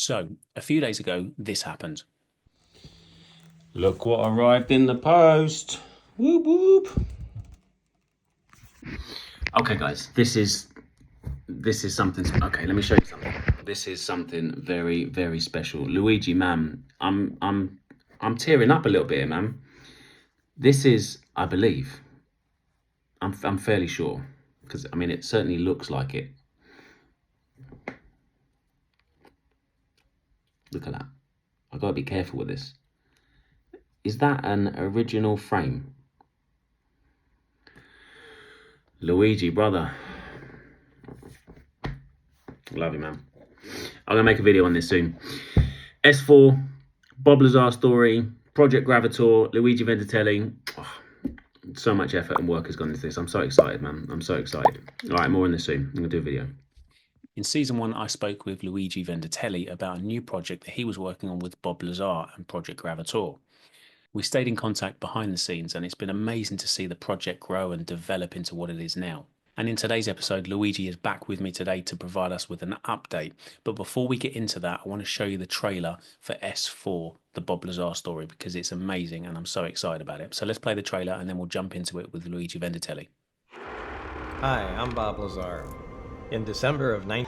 So, a few days ago, this happened. Look what arrived in the post. Whoop whoop. Okay, guys, this is something. Okay, let me show you something. This is something very very special. Luigi, man, I'm tearing up a little bit, man. This is, I believe, I'm fairly sure, because I mean it certainly looks like it. Look at that. I gotta be careful with this. Is that an original frame? Luigi, brother, love you, man. I'm gonna make a video on this soon. S4, Bob Lazar Story, Project Gravitaur, Luigi Vendittelli. Oh, so much effort and work has gone into this. I'm so excited, man. I'm so excited. All right, more on this soon. I'm gonna do a video. In season one, I spoke with Luigi Vendittelli about a new project that he was working on with Bob Lazar and Project Gravitaur. We stayed in contact behind the scenes, and it's been amazing to see the project grow and develop into what it is now. And in today's episode, Luigi is back with me today to provide us with an update. But before we get into that, I want to show you the trailer for S4, the Bob Lazar story, because it's amazing and I'm so excited about it. So let's play the trailer and then we'll jump into it with Luigi Venditelli. Hi, I'm Bob Lazar. In December of 19...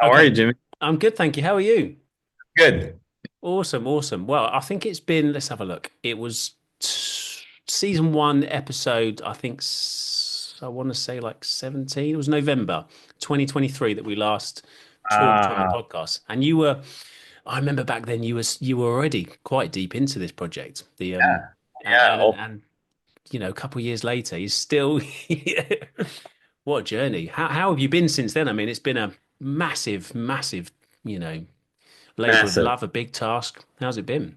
How are you, Okay, Jimmy? I'm good, thank you. How are you? Good. Awesome, awesome. Well, I think it's been, let's have a look. It was season one, episode, I think, I want to say like 17. It was November 2023 that we last talked on the Ah, podcast. And I remember back then you were already quite deep into this project. yeah, yeah. And a couple of years later, you're still what a journey. How have you been since then? I mean, it's been a massive, massive, you know, labor of Massive. love, a big task. How's it been?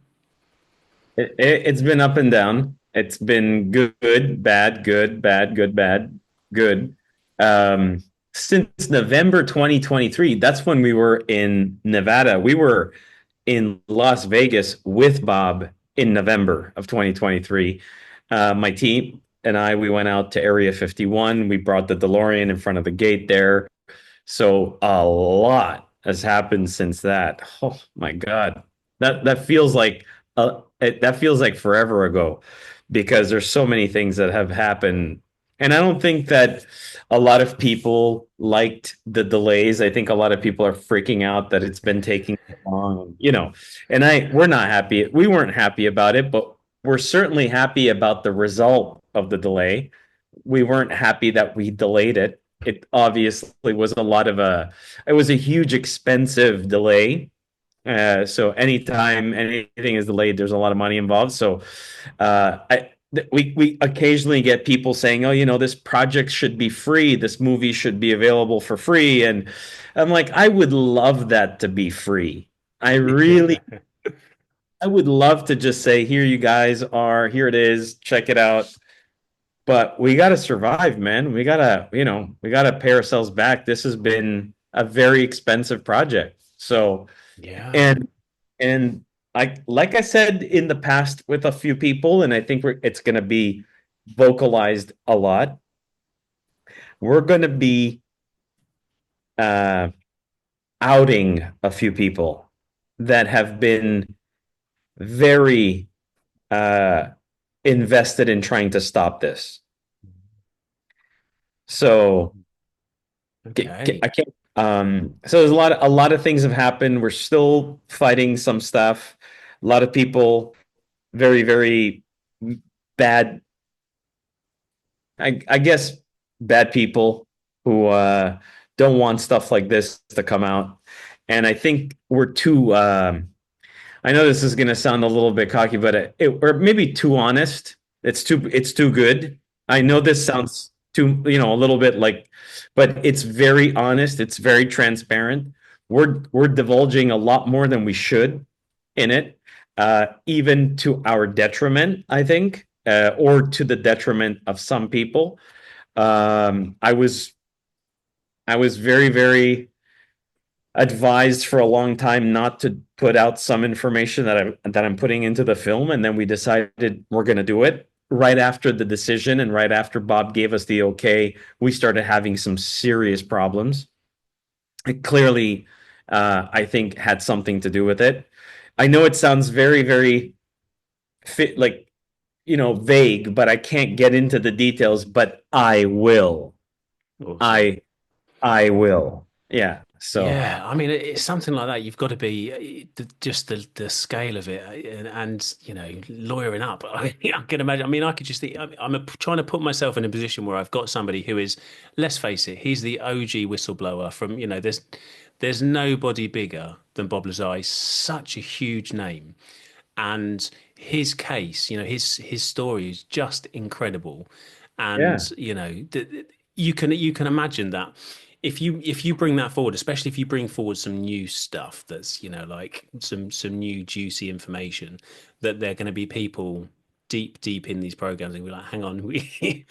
It's been up and down. It's been good, bad, good, bad, good, bad, good. Um, since November 2023, that's when we were in Nevada. We were in Las Vegas with Bob in November of 2023. My team and I, we went out to Area 51. We brought the DeLorean in front of the gate there. So a lot has happened since that. Oh my God. That feels like that feels like forever ago, because there's so many things that have happened. And I don't think that a lot of people liked the delays. I think a lot of people are freaking out that it's been taking long, and we're not happy. We weren't happy about it, but we're certainly happy about the result of the delay. We weren't happy that we delayed it. It obviously was it was a huge expensive delay. So anytime anything is delayed, there's a lot of money involved. So we occasionally get people saying, "Oh, this project should be free. This movie should be available for free." And I'm like, I would love that to be free. I really, Yeah. I would love to just say, "Here you guys are. Here it is. Check it out." But we got to survive, man. We got to pay ourselves back. This has been a very expensive project. So, Yeah. and and like I said in the past with a few people, and I think it's going to be vocalized a lot. We're going to be uh, outing a few people that have been very uh, invested in trying to stop this. So Okay. I can't. So there's a lot of things have happened. We're still fighting some stuff. A lot of people, very, very bad. I guess bad people who don't want stuff like this to come out. And I think we're too. I know this is going to sound a little bit cocky, but or maybe too honest. It's too good. I know this sounds too, a little bit like, but it's very honest. It's very transparent. We're divulging a lot more than we should in it, even to our detriment, I think, or to the detriment of some people. I was very, very advised for a long time not to put out some information that I'm putting into the film, and then we decided we're going to do it. Right after the decision and right after Bob gave us the okay, we started having some serious problems. It clearly, I think, had something to do with it. I know it sounds very, very fit, like, vague, but I can't get into the details, but I will. Awesome. I will. Yeah. So Yeah, I mean, it's something like that. You've got to be just the scale of it, and lawyering up. I can imagine. I mean, I could just think. Trying to put myself in a position where I've got somebody who is, let's face it, he's the OG whistleblower from. There's nobody bigger than Bob Lazar. He's such a huge name, and his case, his story is just incredible, yeah. and you can imagine that if you bring that forward, especially if you bring forward some new stuff that's like some new juicy information, that there are going to be people deep in these programs and be like, hang on, we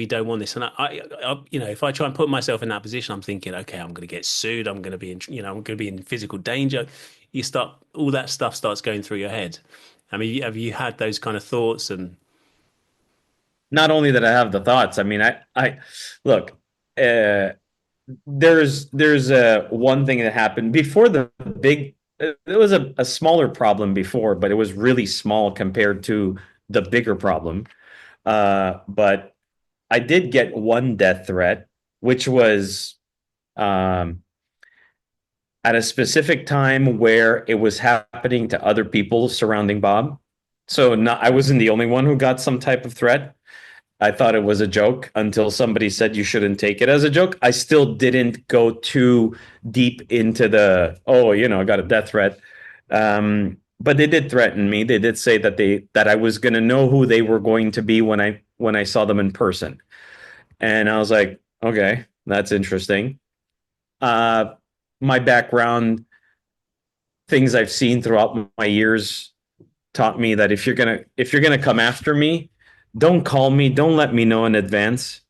don't want this. And if I try and put myself in that position, I'm thinking, okay, I'm going to get sued, I'm going to be I'm going to be in physical danger. All that stuff starts going through your head. I mean, have you had those kind of thoughts? And Not only that I have the thoughts, I mean, I look, uh, there's one thing that happened before the big. There was a smaller problem before, but it was really small compared to the bigger problem. But I did get one death threat, which was um, at a specific time where it was happening to other people surrounding Bob. So I wasn't the only one who got some type of threat. I thought it was a joke until somebody said you shouldn't take it as a joke. I still didn't go too deep into I got a death threat. But they did threaten me. They did say that I was going to know who they were going to be when I saw them in person. And I was like, okay, that's interesting. Uh, my background, things I've seen throughout my years, taught me that if you're gonna come after me, don't call me, don't let me know in advance.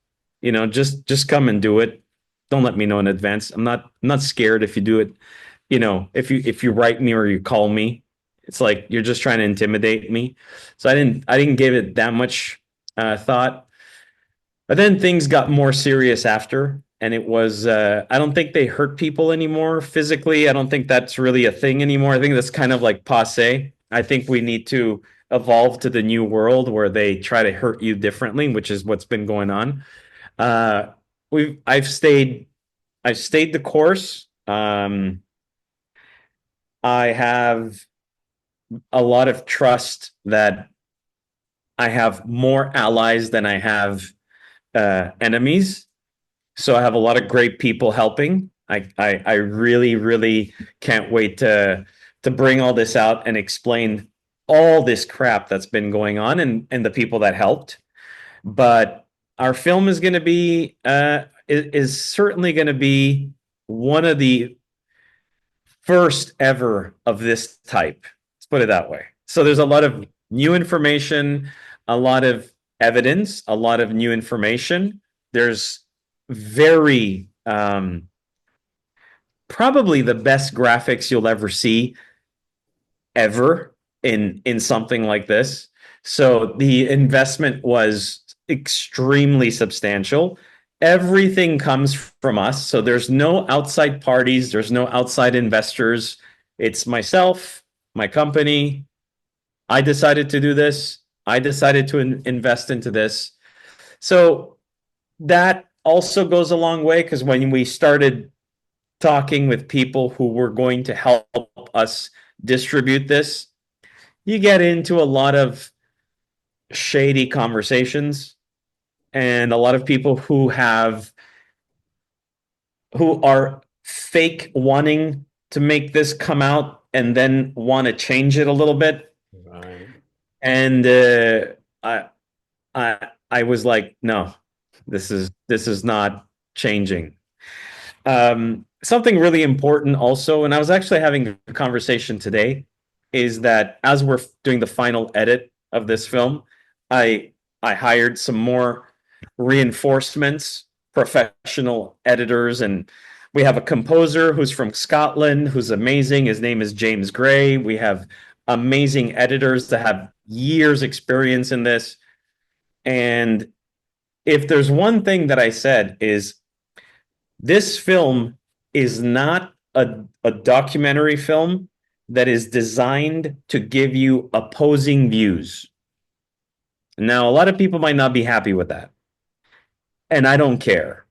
Just come and do it. Don't let me know in advance. I'm not scared if you do it. If you write me or you call me, it's like you're just trying to intimidate me. So I didn't give it that much thought. But then things got more serious after, and it was I don't think they hurt people anymore physically. I don't think that's really a thing anymore. I think that's kind of like passe. I think we need to evolve to the new world where they try to hurt you differently, which is what's been going on. Uh, we've I've stayed the course. I have a lot of trust that I have more allies than I have enemies. So I have a lot of great people helping. I really, really can't wait to bring all this out and explain all this crap that's been going on and the people that helped. But our film is going to be is certainly going to be one of the first ever of this type. Let's put it that way. So there's a lot of new information, a lot of evidence, a lot of new information. There's very probably the best graphics you'll ever see ever in something like this. So the investment was extremely substantial. Everything comes from us. So there's no outside parties, there's no outside investors. It's myself, my company. I decided to do this. I decided to invest into this. So that also goes a long way because when we started talking with people who were going to help us distribute this, you get into a lot of shady conversations and a lot of people who are fake wanting to make this come out and then want to change it a little bit. right. And I I was like, no, this is not changing. Something really important also, and I was actually having a conversation today, is that as we're doing the final edit of this film, I I hired some more reinforcements, professional editors, and We have a composer who's from Scotland who's amazing. His name is James Gray. We have amazing editors that have years experience in this. And if there's one thing that I said is this film is not a documentary film that is designed to give you opposing views. Now, a lot of people might not be happy with that. And I don't care.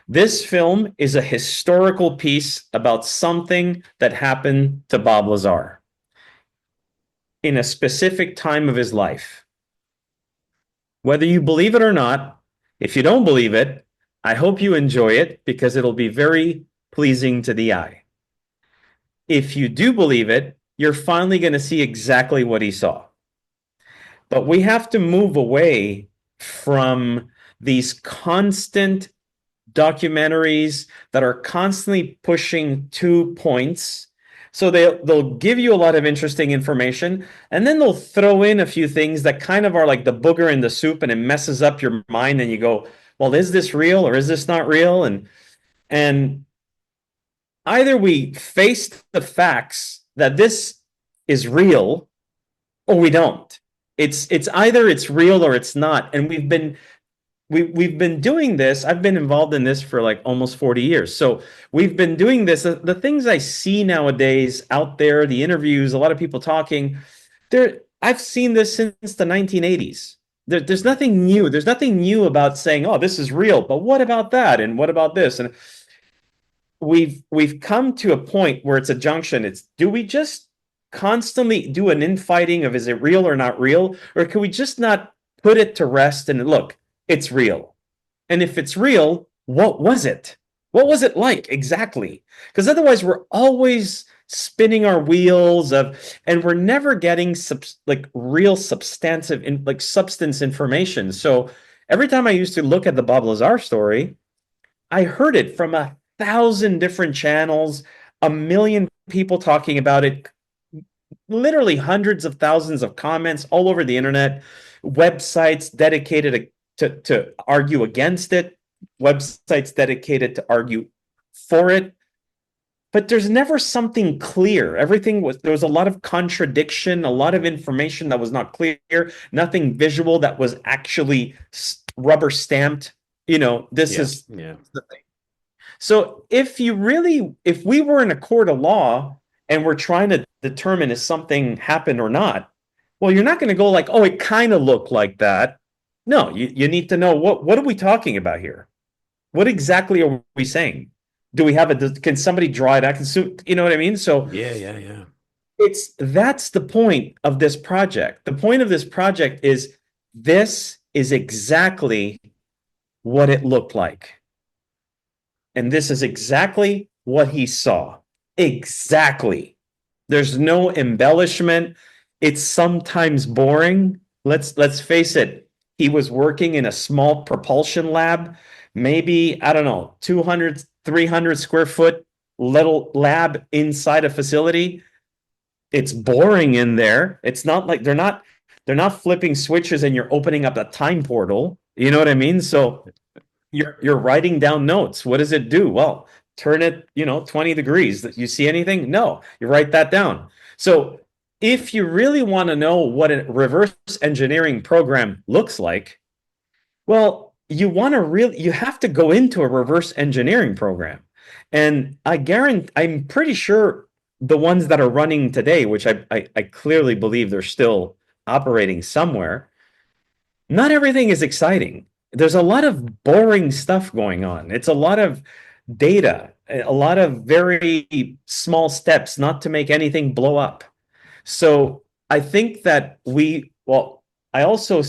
This film is a historical piece about something that happened to Bob Lazar in a specific time of his life. Whether you believe it or not, if you don't believe it, I hope you enjoy it because it'll be very pleasing to the eye. If you do believe it, you're finally going to see exactly what he saw. But we have to move away from these constant documentaries that are constantly pushing 2 points. So they'll give you a lot of interesting information, and then they'll throw in a few things that kind of are like the booger in the soup, and it messes up your mind, and you go, well, is this real or is this not real? And either we face the facts that this is real or we don't. It's either it's real or it's not. And we've been doing this. I've been involved in this for like almost 40 years. So we've been doing this. The things I see nowadays out there, the interviews, a lot of people talking, I've seen this since the 1980s. There's nothing new. There's nothing new about saying, oh, this is real, but what about that? And what about this? And we've come to a point where it's a junction. Do we just constantly do an infighting of is it real or not real? Or can we just not put it to rest and look, it's real. And if it's real, what was it? What was it like exactly? Because otherwise we're always spinning our wheels and we're never getting real substantive substance information. So every time I used to look at the Bob Lazar story, I heard it from 1,000 different channels, 1 million people talking about it, literally hundreds of thousands of comments all over the internet, websites dedicated to argue against it, websites dedicated to argue for it. But there's never something clear. There was a lot of contradiction, a lot of information that was not clear, nothing visual that was actually rubber stamped. This is the thing. So if we were in a court of law and we're trying to determine if something happened or not, well, you're not going to go like, oh, it kind of looked like that. No, you need to know what are we talking about here? What exactly are we saying? Do we have can somebody draw it out? You know what I mean? So yeah. That's the point of this project. The point of this project is this is exactly what it looked like. And this is exactly what he saw. Exactly. There's no embellishment. It's sometimes boring. Let's face it. He was working in a small propulsion lab, maybe, I don't know, 200, 300 square foot little lab inside a facility. It's boring in there. It's not like they're not flipping switches and you're opening up a time portal. You know what I mean? So you're writing down notes. What does it do? Well, turn it, 20 degrees. You see anything? No, you write that down. So if you really want to know what a reverse engineering program looks like, well, you have to go into a reverse engineering program. And I'm pretty sure the ones that are running today, which I clearly believe they're still operating somewhere, not everything is exciting. There's a lot of boring stuff going on. It's a lot of data, a lot of very small steps not to make anything blow up. So I think that we also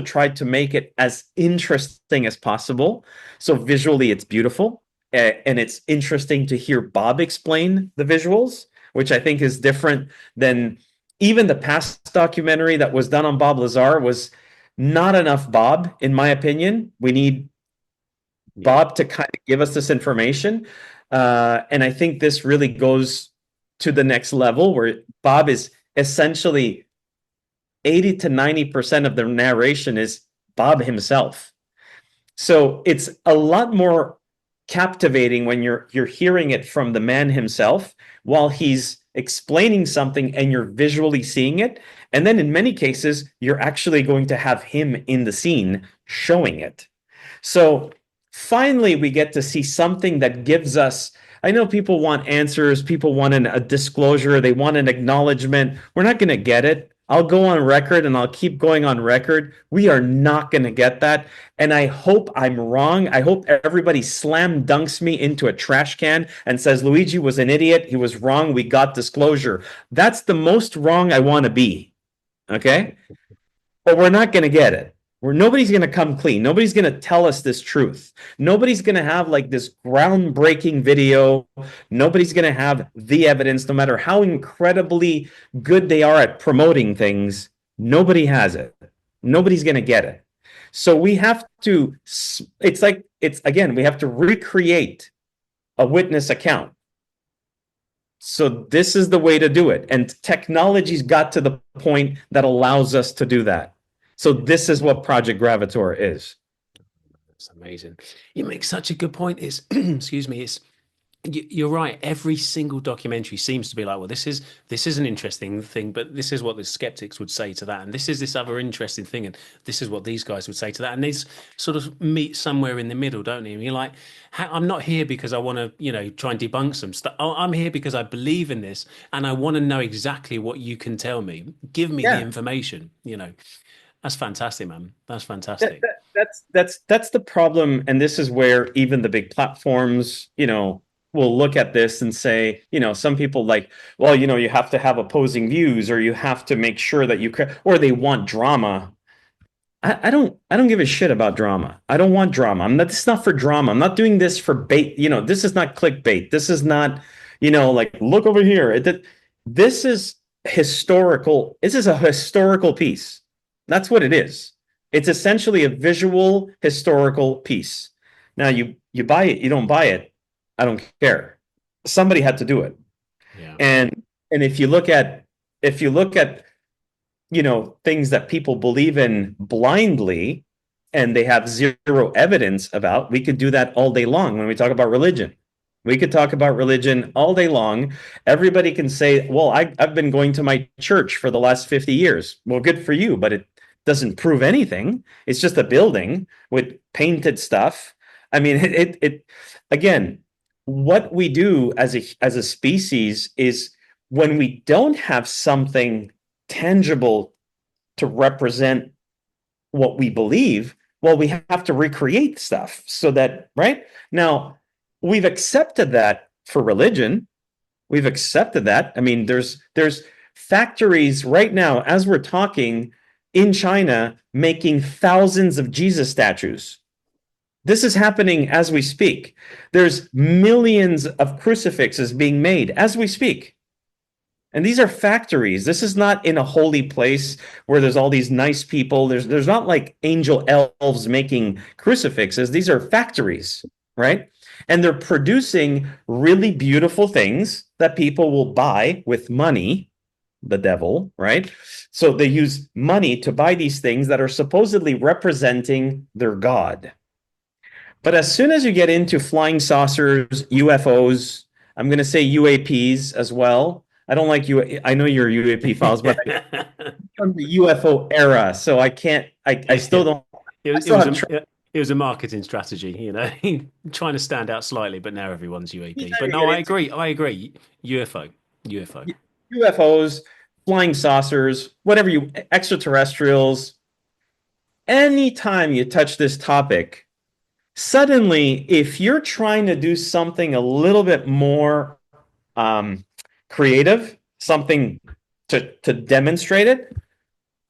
tried to make it as interesting as possible. So visually it's beautiful, and it's interesting to hear Bob explain the visuals, which I think is different than even the past documentary that was done on Bob Lazar was not enough Bob, in my opinion. We need Bob to kind of give us this information. And I think this really goes to the next level where Bob is essentially 80 to 90% of the narration is Bob himself. So it's a lot more captivating when you're hearing it from the man himself while he's explaining something and you're visually seeing it. And then in many cases, you're actually going to have him in the scene showing it. So finally, we get to see something that gives us. I know people want answers, people want a disclosure, they want an acknowledgement. We're not going to get it. I'll go on record and I'll keep going on record. We are not going to get that. And I hope I'm wrong. I hope everybody slam dunks me into a trash can and says Luigi was an idiot. He was wrong. We got disclosure. That's the most wrong I want to be. Okay? But we're not going to get it. Nobody's going to come clean. Nobody's going to tell us this truth. Nobody's going to have like this groundbreaking video. Nobody's going to have the evidence, no matter how incredibly good they are at promoting things. Nobody has it. Nobody's going to get it. So we have to, we have to recreate a witness account. So this is the way to do it. And technology's got to the point that allows us to do that. So this is what Project Gravitaur is. That's amazing. You make such a good point. It's excuse me. You're right. Every single documentary seems to be like, well, this is an interesting thing, but this is what the skeptics would say to that, and this is this other interesting thing, and this is what these guys would say to that, and these sort of meet somewhere in the middle, don't they? And you're like, I'm not here because I want to, try and debunk some stuff. I'm here because I believe in this, and I want to know exactly what you can tell me. Give me the information. That's fantastic, man. That's fantastic. That's the problem, and this is where even the big platforms, will look at this and say, some people like, well, you have to have opposing views, or you have to make sure that or they want drama. I don't give a shit about drama. I don't want drama. This is not for drama. I'm not doing this for bait. This is not clickbait. This is not, like, look over here. This is historical. This is a historical piece. That's what it is. It's essentially a visual historical piece. Now you buy it, you don't buy it. I don't care. Somebody had to do it. Yeah. And if you look at things that people believe in blindly and they have zero evidence about, we could do that all day long when we talk about religion. We could talk about religion all day long. Everybody can say, well, I've been going to my church for the last 50 years. Well, good for you, but it doesn't prove anything. It's just a building with painted stuff. I mean, it again, what we do as a species is, when we don't have something tangible to represent what we believe, well, we have to recreate stuff so that, right? Now, we've accepted that for religion. We've accepted that. I mean, there's factories right now, as we're talking, in China, making thousands of Jesus statues. This is happening as we speak. There's millions of crucifixes being made as we speak. And these are factories. This is not in a holy place where there's all these nice people. There's not like angel elves making crucifixes. These are factories, right? And they're producing really beautiful things that people will buy with money, the devil, right? So they use money to buy these things that are supposedly representing their God. But as soon as you get into flying saucers, UFOs, I'm going to say UAPs as well. I don't like you. I know you're UAP files, but from the UFO era, so I can't. I still don't. It was a marketing strategy, trying to stand out slightly, but now everyone's UAP. But no, I agree. UFO. UFOs, flying saucers, whatever extraterrestrials. Anytime you touch this topic, suddenly, if you're trying to do something a little bit more creative, something to demonstrate it,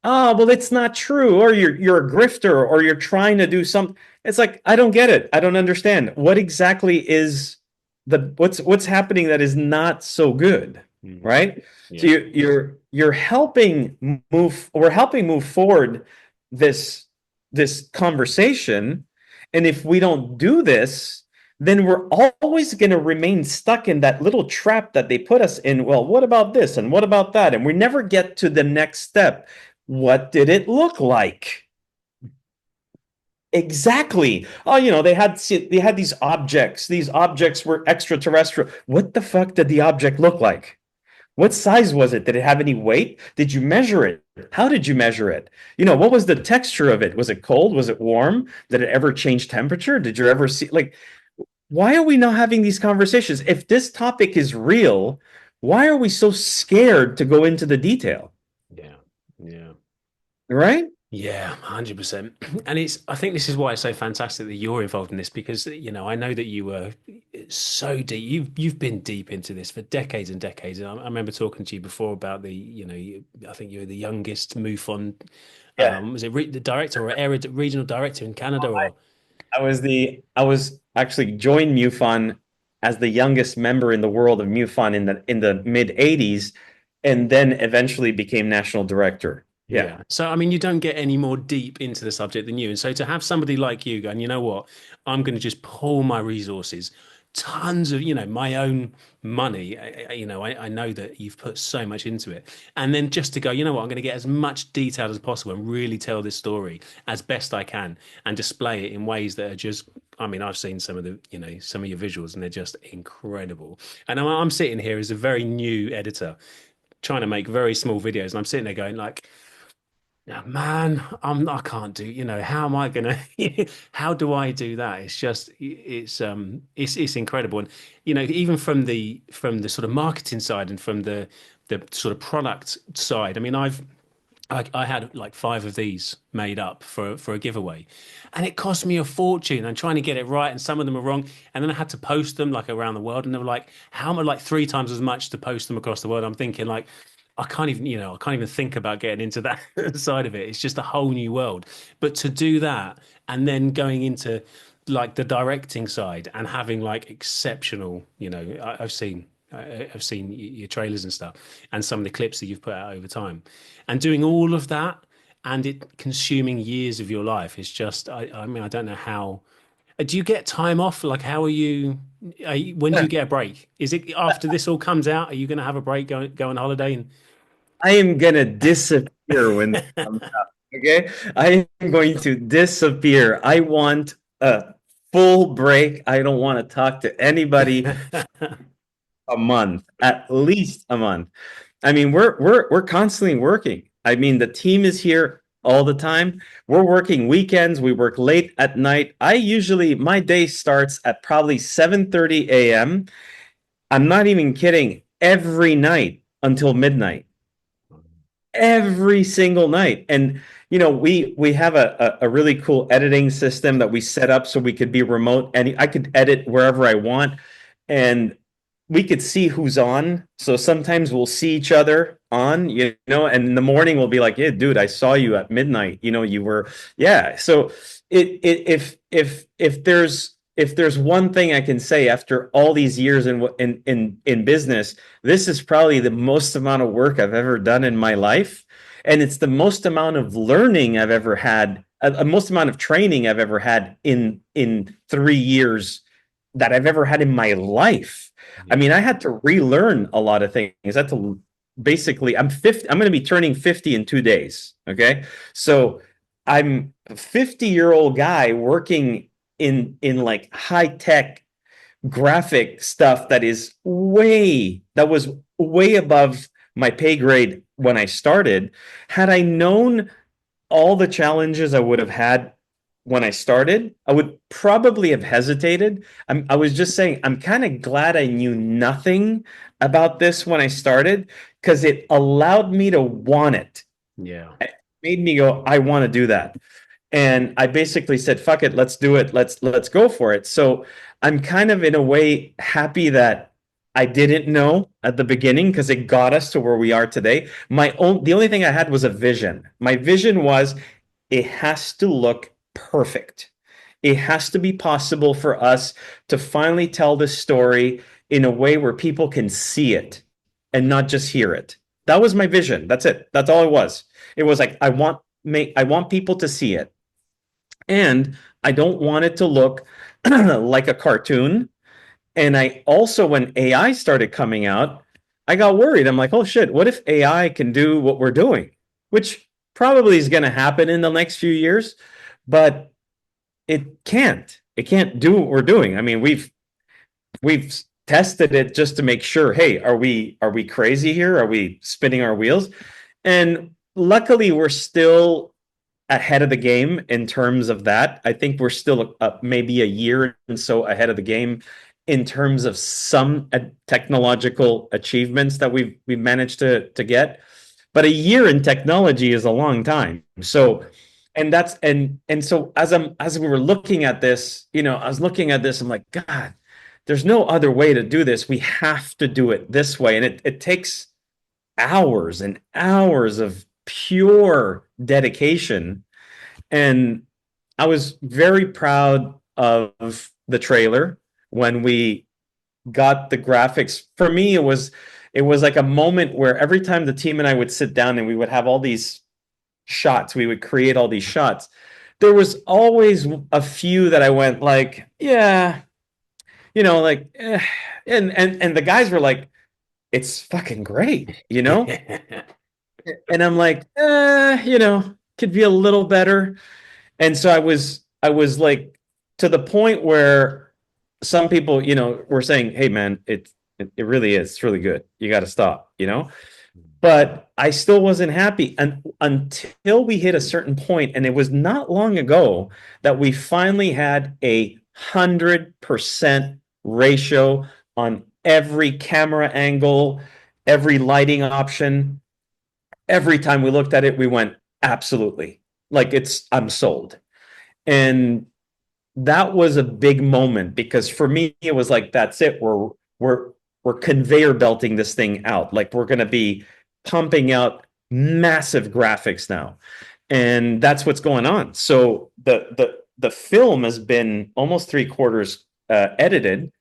oh, well, it's not true, or you're a grifter, or you're trying to do something. It's like, I don't get it. I don't understand. What exactly is what's happening that is not so good, right? Yeah. So you're helping move. We're helping move forward this conversation. And if we don't do this, then we're always going to remain stuck in that little trap that they put us in. Well, what about this? And what about that? And we never get to the next step. What did it look like? Exactly. Oh, they had these objects. These objects were extraterrestrial. What the fuck did the object look like? What size was it? Did it have any weight? Did you measure it? How did you measure it? What was the texture of it? Was it cold? Was it warm? Did it ever change temperature? Did you ever see, like, why are we not having these conversations? If this topic is real, why are we so scared to go into the detail? Yeah. Yeah. Right? Yeah, 100%. And I think this is why it's so fantastic that you're involved in this because, I know that you were so deep. You've been deep into this for decades and decades. And I remember talking to you before about I think you were the youngest MUFON, Yeah. was it the director or area regional director in Canada or? I was actually joined MUFON as the youngest member in the world of MUFON in the mid 80s, and then eventually became national director. Yeah. Yeah. So, I mean, you don't get any more deep into the subject than you. And so to have somebody like you going, you know what, I'm going to just pull my resources, tons of, my own money. I know that you've put so much into it. And then just to go, you know what, I'm going to get as much detail as possible and really tell this story as best I can and display it in ways that are just, I mean, I've seen some of some of your visuals and they're just incredible. And I'm sitting here as a very new editor trying to make very small videos and I'm sitting there going like, yeah, man, I can't do, how am I gonna, how do I do that? It's just, it's incredible. And, even from the sort of marketing side and from the sort of product side, I mean, I had like five of these made up for a giveaway and it cost me a fortune. I'm trying to get it right and some of them are wrong. And then I had to post them like around the world and they were like, how much, like three times as much to post them across the world. I'm thinking like, I can't even think about getting into that side of it. It's just a whole new world. But to do that and then going into like the directing side and having like exceptional, I've seen your trailers and stuff and some of the clips that you've put out over time and doing all of that and it consuming years of your life is just, I mean, I don't know how, do you get time off? Like, how when do you get a break? Is it after this all comes out? Are you going to have a break, go on holiday and I am gonna disappear when this comes out. Okay, I am going to disappear. I want a full break. I don't want to talk to anybody a month, at least a month. I mean, we're constantly working. I mean, the team is here all the time. We're working weekends. We work late at night. My day starts at probably 7:30 a.m. I'm not even kidding. Every night until midnight. Every single night. And we have a really cool editing system that we set up so we could be remote and I could edit wherever I want and we could see who's on. So sometimes we'll see each other on, and in the morning we'll be like, yeah, dude, I saw you at midnight. You were, yeah. So if there's one thing I can say after all these years in business, this is probably the most amount of work I've ever done in my life, and it's the most amount of learning I've ever had, most amount of training I've ever had in 3 years that I've ever had in my life. I mean, I had to relearn a lot of things. I had to basically, I'm 50. I'm going to be turning 50 in 2 days. Okay, so I'm a 50-year-old guy working in like high tech graphic stuff that was way above my pay grade when I started. Had I known all the challenges I would have had when I started, I would probably have hesitated. I was just saying, I'm kind of glad I knew nothing about this when I started because it allowed me to want it. yeah. It made me go, I want to do that. And I basically said, fuck it, let's do it. Let's go for it. So I'm kind of in a way happy that I didn't know at the beginning because it got us to where we are today. The only thing I had was a vision. My vision was it has to look perfect. It has to be possible for us to finally tell this story in a way where people can see it and not just hear it. That was my vision. That's it. That's all it was. It was like I want people to see it. And I don't want it to look like a cartoon. And I also, when AI started coming out, I got worried. I'm like, oh shit, what if AI can do what we're doing? Which probably is going to happen in the next few years. But it can't do what we're doing. I mean, we've tested it just to make sure, hey, are we crazy here? Are we spinning our wheels? And luckily we're still ahead of the game in terms of that. I think we're still maybe a year and so ahead of the game in terms of some technological achievements that we've managed to get. But a year in technology is a long time. So, and so as we were looking at this, I was looking at this. I'm like, God, there's no other way to do this. We have to do it this way, and it takes hours and hours of pure dedication. And I was very proud of the trailer when we got the graphics. For me, it was like a moment where every time the team and I would sit down and we would have all these shots, we would create all these shots. There was always a few that I went like, yeah, like, and the guys were like, it's fucking great, and I'm like, could be a little better. And so I was like, to the point where some people, were saying, hey man, it really is, it's really good. You got to stop. But I still wasn't happy until we hit a certain point, and it was not long ago that we finally had 100% ratio on every camera angle, every lighting option. Every time we looked at it, we went, absolutely. Like, I'm sold. And that was a big moment, because for me, it was like, that's it. We're conveyor belting this thing out. Like, we're going to be pumping out massive graphics now. And that's what's going on. So the film has been almost 3/4 edited,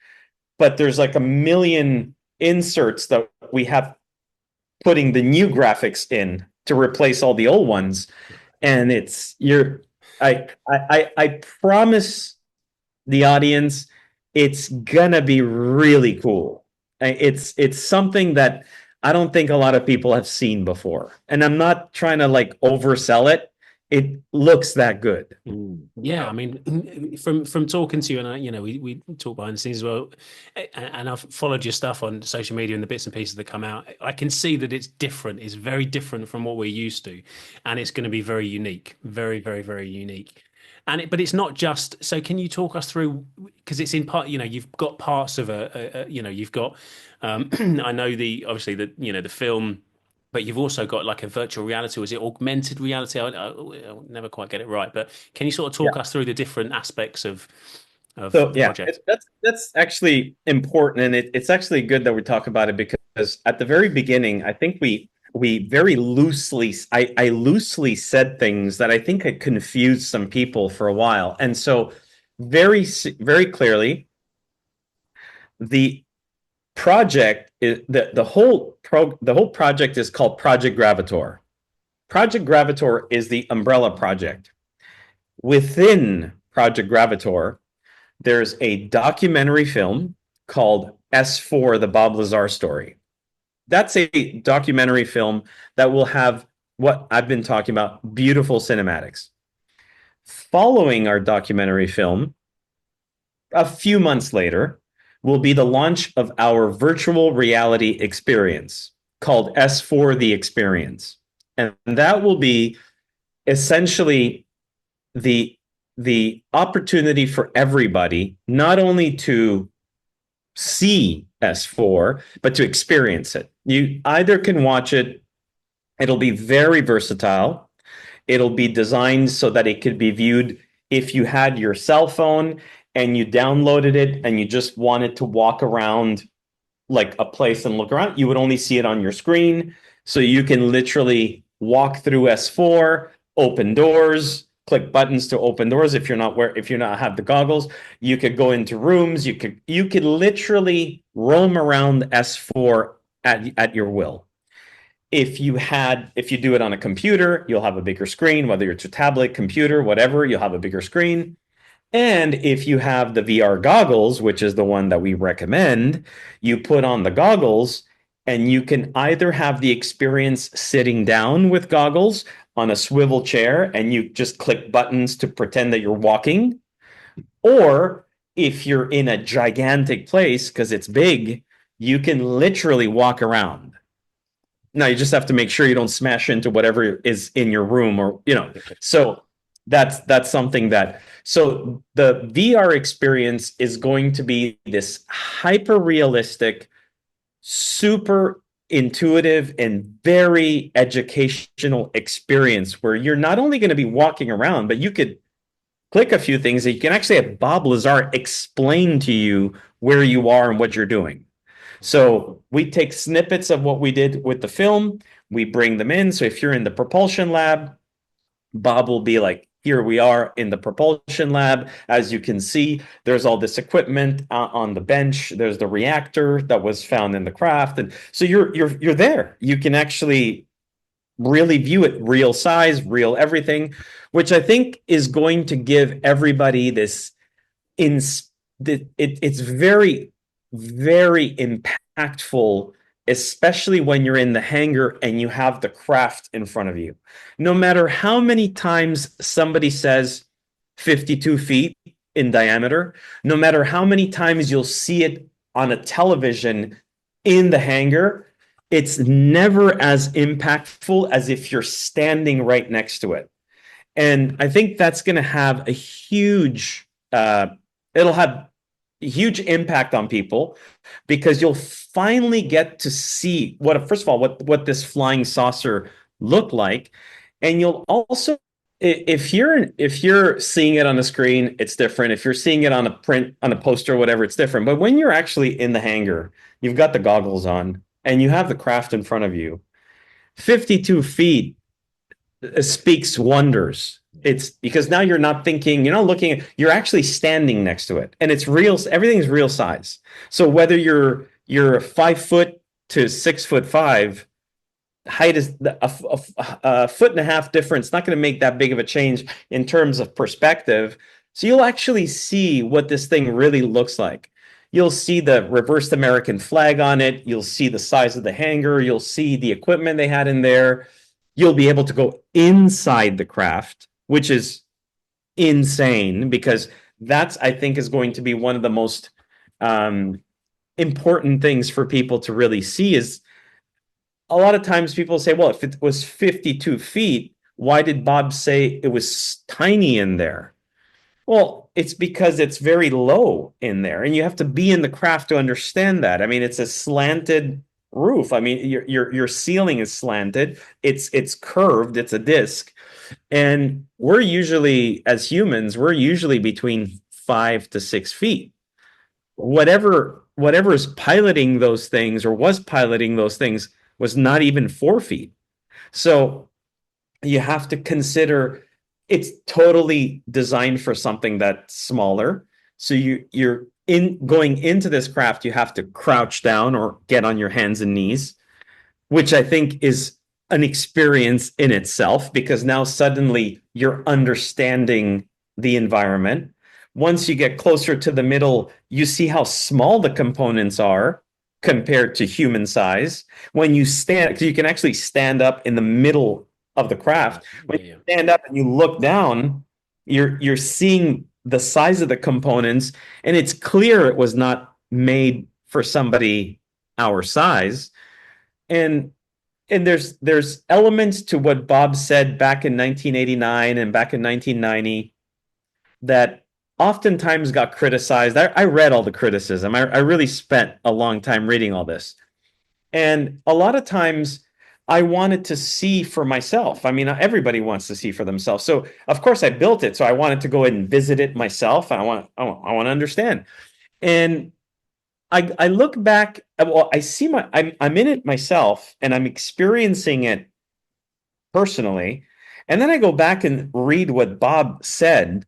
but there's like a million inserts that we have putting the new graphics in to replace all the old ones. And I promise the audience, it's gonna be really cool. It's something that I don't think a lot of people have seen before. And I'm not trying to like oversell it. It looks that good. Yeah, I mean, from talking to you, and we talk behind the scenes as well, and I've followed your stuff on social media and the bits and pieces that come out. I can see that it's different. It's very different from what we're used to, and it's going to be very unique, very, very, very unique. But it's not just. So, can you talk us through, because it's in part. You've got parts of you've got. I know obviously the film. But you've also got like a virtual reality, or is it augmented reality? I'll never quite get it right. But can you sort of talk us through the different aspects of So the yeah, project? that's actually important, and it's actually good that we talk about it, because at the very beginning, I think we very loosely, I loosely said things that I think had confused some people for a while. And so very clearly, the project is the whole project is called Project Gravitaur. Project Gravitaur is the umbrella project. Within Project Gravitaur, there's a documentary film called S4, the Bob Lazar Story. That's a documentary film that will have what I've been talking about, beautiful cinematics. Following our documentary film, a few months later, will be the launch of our virtual reality experience called S4 The Experience. And that will be essentially the opportunity for everybody not only to see S4, but to experience it. You either can watch it, it'll be very versatile. It'll be designed so that it could be viewed if you had your cell phone and you downloaded it and you just wanted to walk around like a place and look around, you would only see it on your screen. So you can literally walk through S4, open doors, click buttons to open doors. If you're not have the goggles, you could go into rooms. You could literally roam around S4 at your will. If you do it on a computer, you'll have a bigger screen, whether it's a tablet, computer, whatever, you'll have a bigger screen. And if you have the VR goggles, which is the one that we recommend, you put on the goggles and you can either have the experience sitting down with goggles on a swivel chair and you just click buttons to pretend that you're walking, Or if you're in a gigantic place, because it's big, you can literally walk around. Now you just have to make sure you don't smash into whatever is in your room, or so that's something that, so the VR experience is going to be this hyper realistic, super intuitive, and very educational experience where you're not only going to be walking around, but you could click a few things that you can actually have Bob Lazar explain to you where you are and what you're doing. So we take snippets of what we did with the film, we bring them in. So if you're in the propulsion lab, Bob will be like, here we are in the propulsion lab. As you can see, there's all this equipment on the bench. There's the reactor that was found in the craft. And so you're there. You can actually really view it real size, real everything, which I think is going to give everybody this it's very, very impactful, especially when you're in the hangar and you have the craft in front of you. No matter how many times somebody says 52 feet in diameter, no matter how many times you'll see it on a television in the hangar, it's never as impactful as if you're standing right next to it. And I think that's going to have a huge, it'll have a huge impact on people, because you'll finally get to see first of all, what this flying saucer looked like. And you'll also, if you're seeing it on the screen, it's different. If you're seeing it on a print, on a poster, whatever, it's different. But when you're actually in the hangar, you've got the goggles on and you have the craft in front of you, 52 feet speaks wonders. It's because now you're not thinking, you're not looking, you're actually standing next to it, and it's real. Everything's real size. So whether you're 5 foot to 6'5", height is a foot and a half difference. Not going to make that big of a change in terms of perspective. So you'll actually see what this thing really looks like. You'll see the reversed American flag on it. You'll see the size of the hangar. You'll see the equipment they had in there. You'll be able to go inside the craft, which is insane, because that's, I think, is going to be one of the most important things for people to really see. Is a lot of times people say, well, if it was 52 feet, why did Bob say it was tiny in there? Well, it's because it's very low in there, and you have to be in the craft to understand that. I mean, it's a slanted roof. I mean, your ceiling is slanted. It's curved. It's a disc, and we're usually, as humans, we're usually between 5 to 6 feet. Whatever is piloting those things, or was piloting those things, was not even 4 feet. So you have to consider it's totally designed for something that's smaller. So you're going into this craft, you have to crouch down or get on your hands and knees, which I think is an experience in itself, because now suddenly you're understanding the environment. Once you get closer to the middle, you see how small the components are compared to human size. When you stand, you can actually stand up in the middle of the craft. When you stand up and you look down, you're seeing the size of the components, and it's clear it was not made for somebody our size. And there's elements to what Bob said back in 1989 and back in 1990 that oftentimes got criticized. I read all the criticism. I really spent a long time reading all this. And a lot of times I wanted to see for myself. I mean, everybody wants to see for themselves. So of course I built it. So I wanted to go and visit it myself. I want to understand. And I look back, well, I see I'm in it myself, and I'm experiencing it personally. And then I go back and read what Bob said,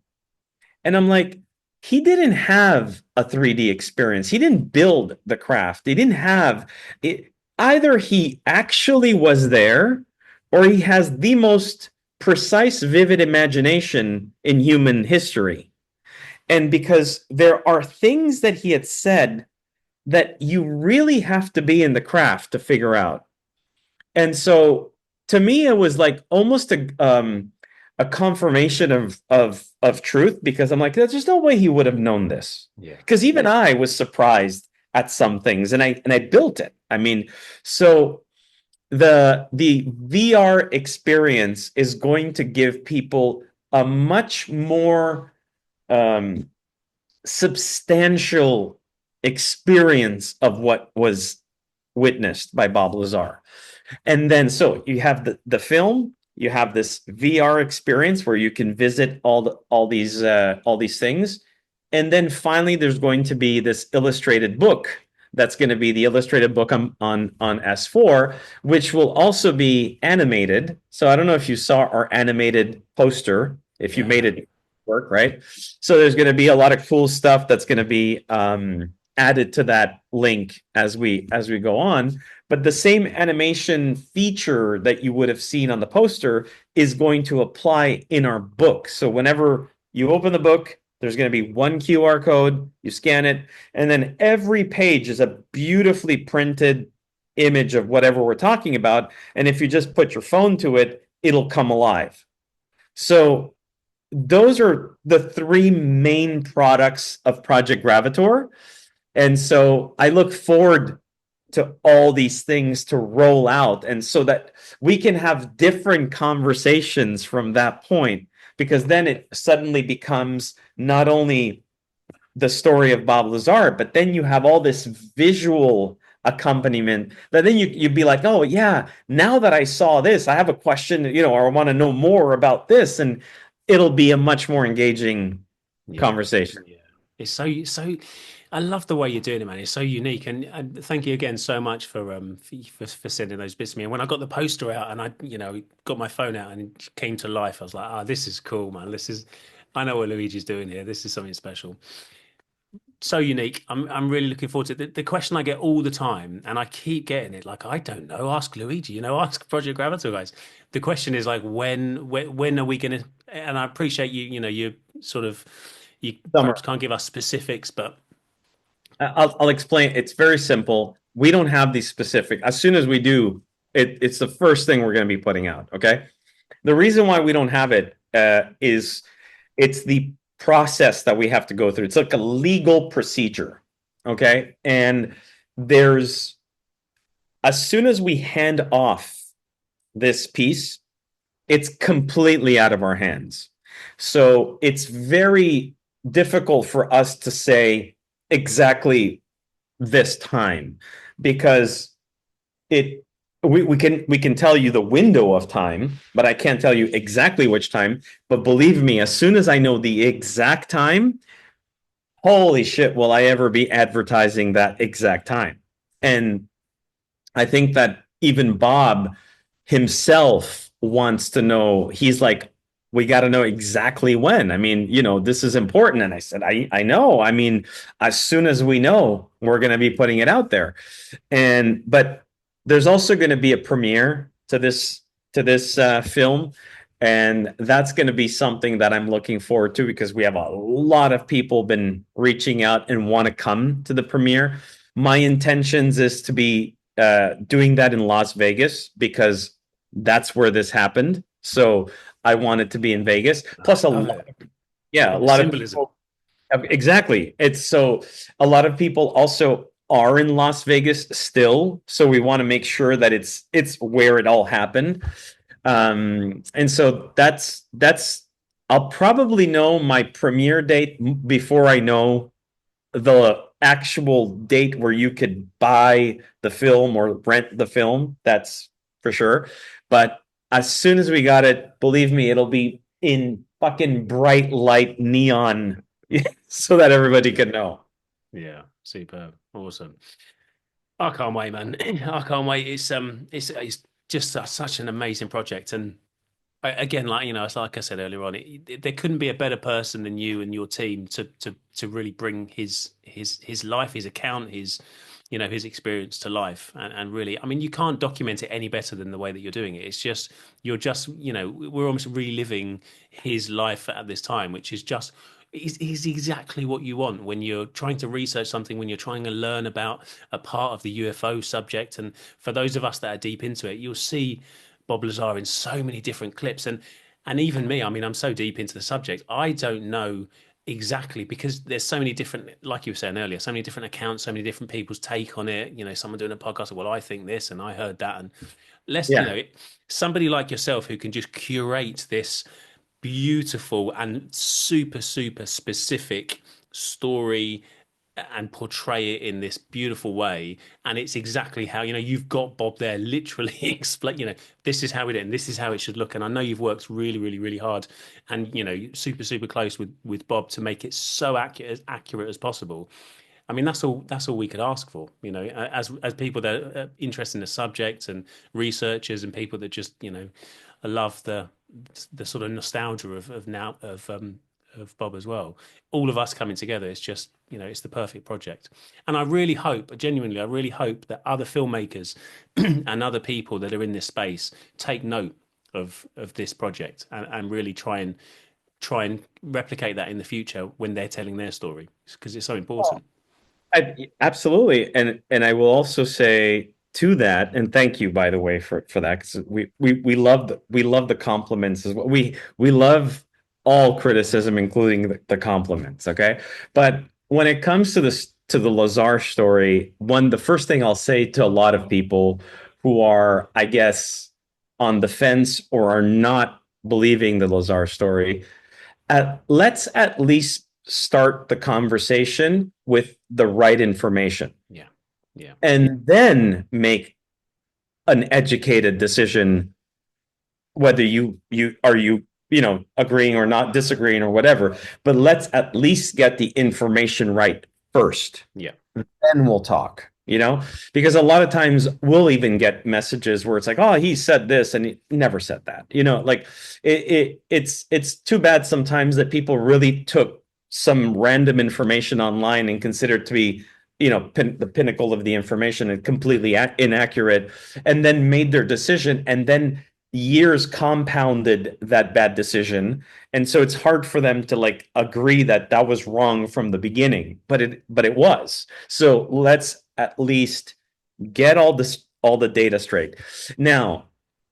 and I'm like, he didn't have a 3D experience. He didn't build the craft. He didn't have it. Either he actually was there, or he has the most precise, vivid imagination in human history. And because there are things that he had said that you really have to be in the craft to figure out. And so to me, it was like almost a confirmation of truth, because I'm like, there's no way he would have known this. Yeah. Because even I was surprised at some things, and I built it. I mean, so the VR experience is going to give people a much more um, substantial experience of what was witnessed by Bob Lazar. And then so you have the film, you have this VR experience where you can visit all these things, and then finally there's going to be this illustrated book that's going to be the illustrated book on S4, which will also be animated. So I don't know if you saw our animated poster, if you made it work, right? So there's going to be a lot of cool stuff that's going to be added to that link as we go on. But the same animation feature that you would have seen on the poster is going to apply in our book. So whenever you open the book, there's going to be one QR code, you scan it, and then every page is a beautifully printed image of whatever we're talking about. And if you just put your phone to it, it'll come alive. So those are the three main products of Project Gravitaur. And so I look forward to all these things to roll out, and so that we can have different conversations from that point, because then it suddenly becomes not only the story of Bob Lazar, but then you have all this visual accompaniment that then you'd be like, oh yeah, now that I saw this, I have a question, or I want to know more about this, and it'll be a much more engaging conversation. Yeah. It's so I love the way you're doing it, man. It's so unique, and thank you again so much for sending those bits to me. And when I got the poster out and I got my phone out and it came to life, I was like, this is cool, man. I know what Luigi's doing here. This is something special. So unique. I'm really looking forward to it. The question I get all the time, and I keep getting it, like, I don't know, ask Luigi, ask Project Gravitaur guys. The question is like, when are we gonna, and I appreciate you sort of, you perhaps can't give us specifics, but I'll explain. It's very simple. We don't have these specific. As soon as we do, it's the first thing we're going to be putting out. Okay. The reason why we don't have it is it's the process that we have to go through. It's like a legal procedure. Okay. And as soon as we hand off this piece, it's completely out of our hands. So it's very difficult for us to say exactly this time, because we can tell you the window of time, but I can't tell you exactly which time. But believe me, as soon as I know the exact time, holy shit, will I ever be advertising that exact time? And I think that even Bob himself wants to know. He's like, we got to know exactly when. I mean, this is important. And I said, I know. I mean, as soon as we know, we're going to be putting it out there. But there's also going to be a premiere to this film. And that's going to be something that I'm looking forward to, because we have a lot of people been reaching out and want to come to the premiere. My intentions is to be doing that in Las Vegas, because that's where this happened. So I want it to be in Vegas. Plus a lot of people. Exactly. It's so a lot of people also are in Las Vegas still. So we want to make sure that it's where it all happened. And so that's I'll probably know my premiere date before I know the actual date where you could buy the film or rent the film. That's for sure. But as soon as we got it, believe me, it'll be in fucking bright light neon so that everybody can know. Yeah, superb. Awesome. I can't wait, man. I can't wait. It's just such an amazing project. And again, it's like I said earlier on, there couldn't be a better person than you and your team to really bring his life, his account, his experience to life. And really, I mean, you can't document it any better than the way that you're doing it. It's just, we're almost reliving his life at this time, which is just, is exactly what you want when you're trying to research something, when you're trying to learn about a part of the UFO subject. And for those of us that are deep into it, you'll see Bob Lazar in so many different clips. And And even me, I mean, I'm so deep into the subject, I don't know exactly, because there's so many different, like you were saying earlier, so many different accounts, so many different people's take on it. You know, someone doing a podcast, well, I think this and I heard that. And let's, Yeah. somebody like yourself who can just curate this beautiful and super, super specific story and portray it in this beautiful way. And it's exactly how, you've got Bob there literally explain, this is how it is and this is how it should look. And I know you've worked really, really, really hard and, super, super close with Bob to make it so accurate as possible. I mean, that's all we could ask for, as people that are interested in the subject and researchers and people that just, love the sort of nostalgia of Bob as well. All of us coming together, it's just, it's the perfect project. And I really hope, genuinely, I really hope that other filmmakers and other people that are in this space take note of this project and really try and replicate that in the future when they're telling their story, because it's so important. Absolutely, and I will also say to that, and thank you, by the way, for that, because we love the compliments as well. We love all criticism, including the compliments. Okay, but when it comes to the Lazar story, the first thing I'll say to a lot of people who are, I guess, on the fence or are not believing the Lazar story, let's at least start the conversation with the right information. Yeah. Yeah. And then make an educated decision whether you agreeing or not, disagreeing or whatever. But let's at least get the information right first. Yeah. Then we'll talk. Because a lot of times we'll even get messages where it's like, oh, he said this and he never said that. Like it's too bad sometimes that people really took some random information online and considered to be, the pinnacle of the information and completely inaccurate, and then made their decision, and then years compounded that bad decision. And so it's hard for them to like agree that that was wrong from the beginning, but it was. So let's at least get all the data straight. Now,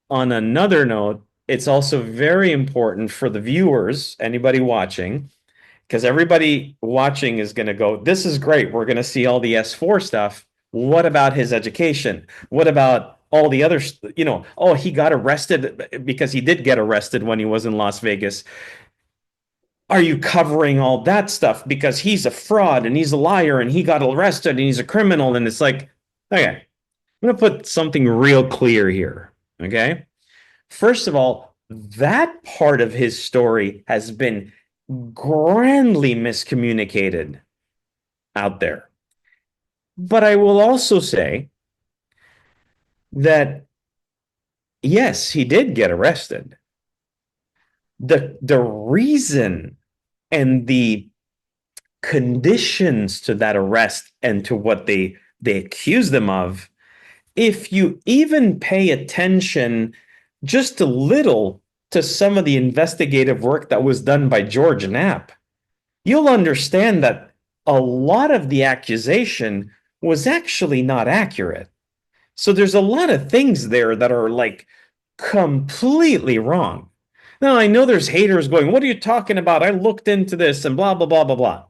on another note, it's also very important for the viewers, anybody watching, because everybody watching is going to go, this is great, we're going to see all the S4 stuff. What about his education? What about all the other, oh, he got arrested, because he did get arrested when he was in Las Vegas. Are you covering all that stuff because he's a fraud and he's a liar and he got arrested and he's a criminal? And it's like, okay, I'm going to put something real clear here. Okay. First of all, that part of his story has been grandly miscommunicated out there. But I will also say that, yes, he did get arrested. The reason and the conditions to that arrest and to what they accuse them of, if you even pay attention just a little to some of the investigative work that was done by George Knapp, you'll understand that a lot of the accusation was actually not accurate. So there's a lot of things there that are like completely wrong. Now, I know there's haters going, what are you talking about? I looked into this and blah, blah, blah, blah, blah.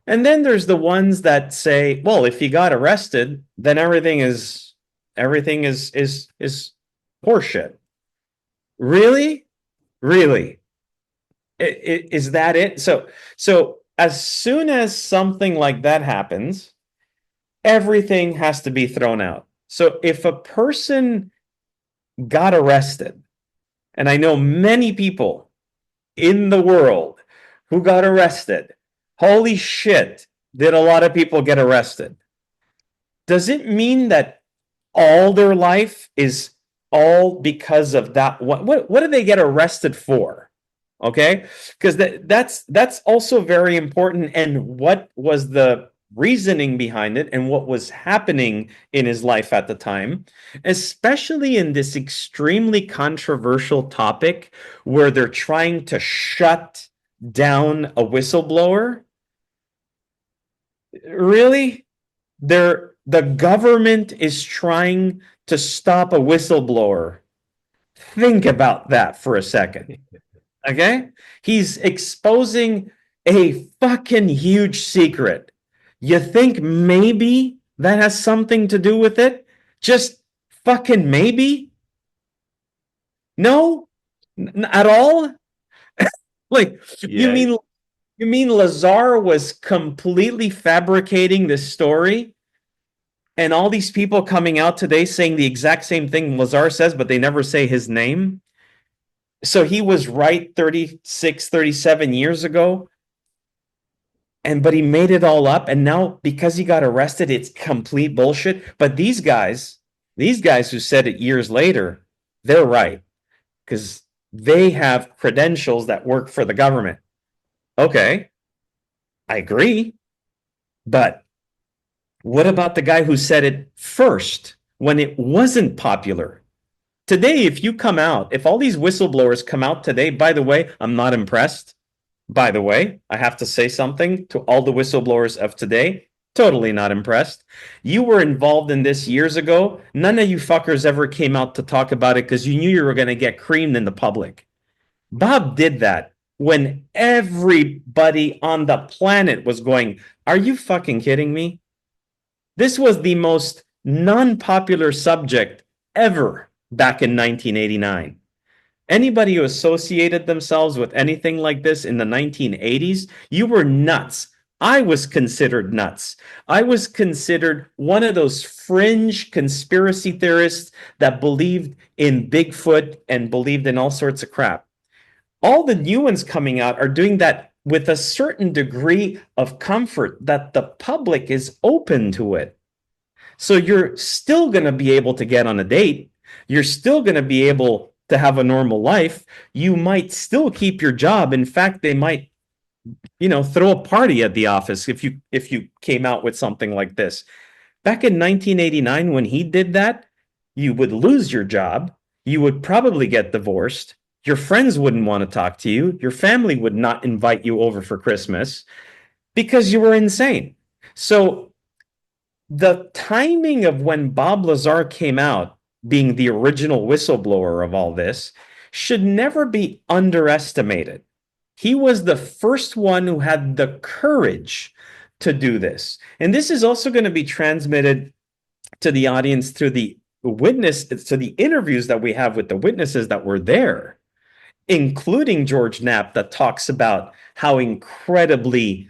And then there's the ones that say, well, if he got arrested, then everything is horseshit. Really? Really? Is that it? So as soon as something like that happens, everything has to be thrown out. So if a person got arrested, and I know many people in the world who got arrested, holy shit, did a lot of people get arrested? Does it mean that all their life is all because of that? What did they get arrested for? Okay, because that's also very important. And what was the reasoning behind it and what was happening in his life at the time, especially in this extremely controversial topic where they're trying to shut down a whistleblower? Really? The government is trying to stop a whistleblower Think about that for a second. Okay? He's exposing a fucking huge secret. You think maybe that has something to do with it? Just fucking maybe? No? At all? Like, Yeah. you mean Lazar was completely fabricating this story? And all these people coming out today saying the exact same thing Lazar says, but they never say his name? So he was right 36, 37 years ago, but he made it all up, and now because he got arrested, it's complete bullshit. But these guys who said it years later, they're right, because they have credentials that work for the government. Okay, I agree, but what about the guy who said it first when it wasn't popular? Today, if all these whistleblowers come out today, by the way, I'm not impressed. By the way, I have to say something to all the whistleblowers of today. Totally not impressed. You were involved in this years ago. None of you fuckers ever came out to talk about it because you knew you were going to get creamed in the public. Bob did that when everybody on the planet was going, "Are you fucking kidding me?" This was the most non-popular subject ever back in 1989. Anybody who associated themselves with anything like this in the 1980s, you were nuts. I was considered nuts. I was considered one of those fringe conspiracy theorists that believed in Bigfoot and believed in all sorts of crap. All the new ones coming out are doing that with a certain degree of comfort that the public is open to it. So you're still going to be able to get on a date. You're still going to be able to have a normal life. You might still keep your job. In fact, they might, throw a party at the office if you came out with something like this. Back in 1989, when he did that, you would lose your job. You would probably get divorced. Your friends wouldn't want to talk to you. Your family would not invite you over for Christmas because you were insane. So the timing of when Bob Lazar came out, being the original whistleblower of all this, should never be underestimated. He was the first one who had the courage to do this. And this is also going to be transmitted to the audience through the interviews that we have with the witnesses that were there, including George Knapp, that talks about how incredibly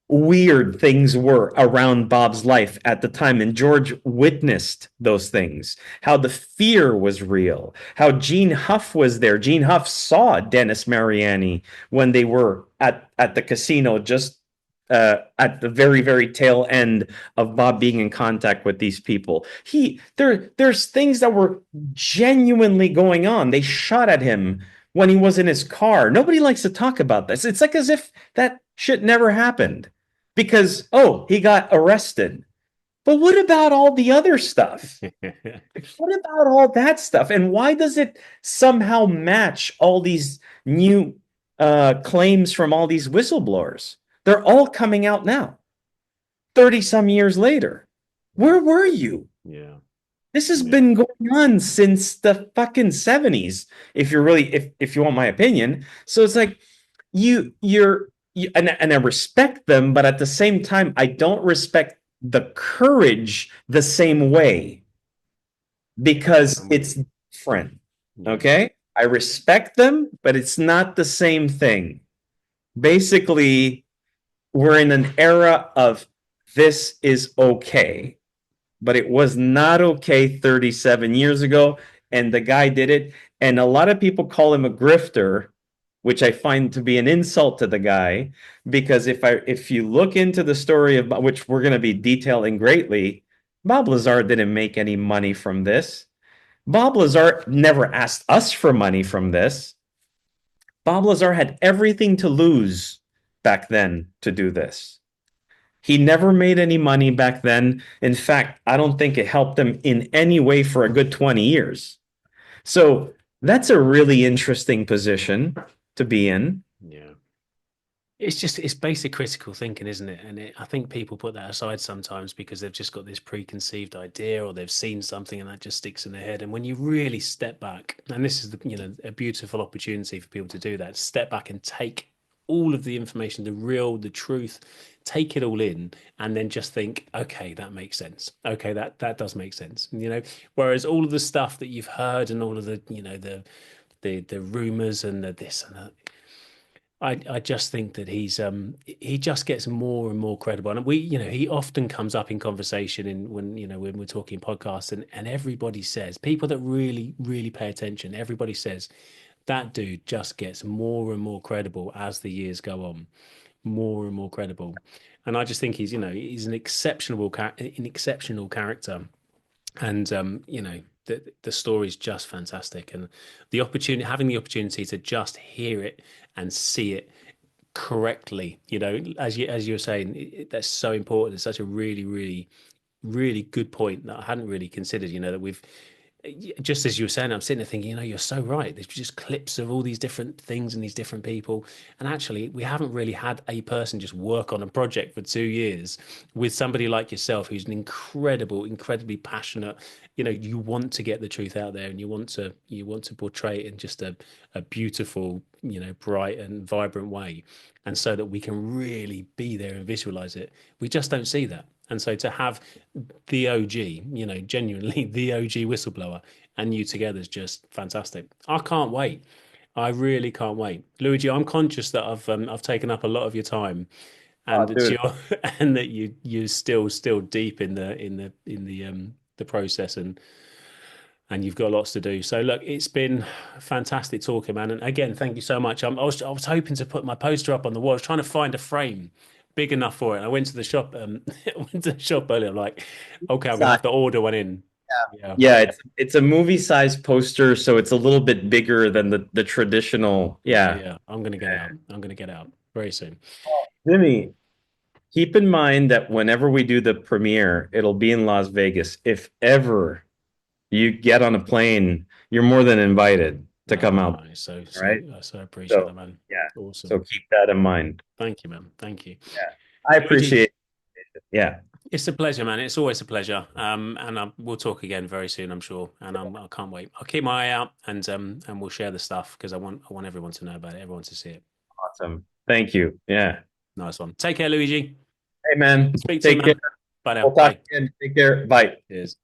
weird things were around Bob's life at the time. And George witnessed those things, how the fear was real, how Gene Huff was there. Gene Huff saw Dennis Mariani when they were at the casino, just at the very, very tail end of Bob being in contact with these people. There's things that were genuinely going on. They shot at him when he was in his car. Nobody likes to talk about this. It's like as if that shit never happened because, he got arrested. But what about all the other stuff? What about all that stuff? And why does it somehow match all these new claims from all these whistleblowers? They're all coming out now, 30 some years later. Where were you? Yeah. This has been going on since the fucking 70s, if you want my opinion. So it's like and I respect them, but at the same time, I don't respect the courage the same way because it's different. Okay? I respect them, but it's not the same thing. Basically, we're in an era of this is okay. But it was not okay 37 years ago, and the guy did it. And a lot of people call him a grifter, which I find to be an insult to the guy, because if you look into the story of which we're going to be detailing greatly, Bob Lazar didn't make any money from this. Bob Lazar never asked us for money from this. Bob Lazar had everything to lose back then to do this. He never made any money back then. In fact, I don't think it helped him in any way for a good 20 years. So that's a really interesting position to be in. Yeah. it's basic critical thinking, isn't it? And I think people put that aside sometimes because they've just got this preconceived idea or they've seen something and that just sticks in their head. And when you really step back, and this is a beautiful opportunity for people to do that, step back and take all of the information, the truth, take it all in, and then just think, okay, that makes sense. Okay, that does make sense. Whereas all of the stuff that you've heard and all of the rumors and the this and that, I just think that he just gets more and more credible, and he often comes up in conversation when we're talking podcasts, and everybody says, people that really pay attention, everybody says that dude just gets more and more credible as the years go on, more and more credible. And I just think he's an exceptional character, and the story is just fantastic, and having the opportunity to just hear it and see it correctly, as you were saying, that's so important. It's such a really good point that I hadn't really considered. That we've just as you were saying, I'm sitting there thinking, you're so right. There's just clips of all these different things and these different people. And actually, we haven't really had a person just work on a project for 2 years with somebody like yourself, who's an incredibly passionate. You want to get the truth out there, and you want to portray it in just a beautiful, bright and vibrant way. And so that we can really be there and visualize it. We just don't see that. And so to have the OG, genuinely the OG whistleblower, and you together is just fantastic. I can't wait. I really can't wait. Luigi, I'm conscious that I've taken up a lot of your time, Oh, and it's dude. your and that you're still deep in the process, and you've got lots to do. So look, it's been fantastic talking, man. And again, thank you so much. I was hoping to put my poster up on the wall. I was trying to find a frame big enough for it. I went to the shop. I went to the shop earlier. I'm like, okay, I'm gonna have to order one in. Yeah, Yeah, it's a movie size poster, so it's a little bit bigger than the traditional. yeah, Yeah. yeah. I'm gonna get out. I'm gonna get out very soon. Jimmy, keep in mind that whenever we do the premiere, it'll be in Las Vegas. If ever you get on a plane, you're more than invited to come out. I so All so right. I so appreciate So, that, man. yeah. So Awesome. keep that in mind. Thank you, man. Thank you, Yeah. I Luigi. appreciate it. Yeah. It's a pleasure, man. It's always a pleasure. And we'll talk again very soon, I'm sure. And I can't wait. I'll keep my eye out, and we'll share the stuff because I want everyone to know about it, everyone to see it. Awesome. Thank you. Yeah. Nice one. Take care, Luigi. Hey, man. Speak soon, Take care. man. Bye now. We'll talk Bye. again. Take care. Bye. Cheers.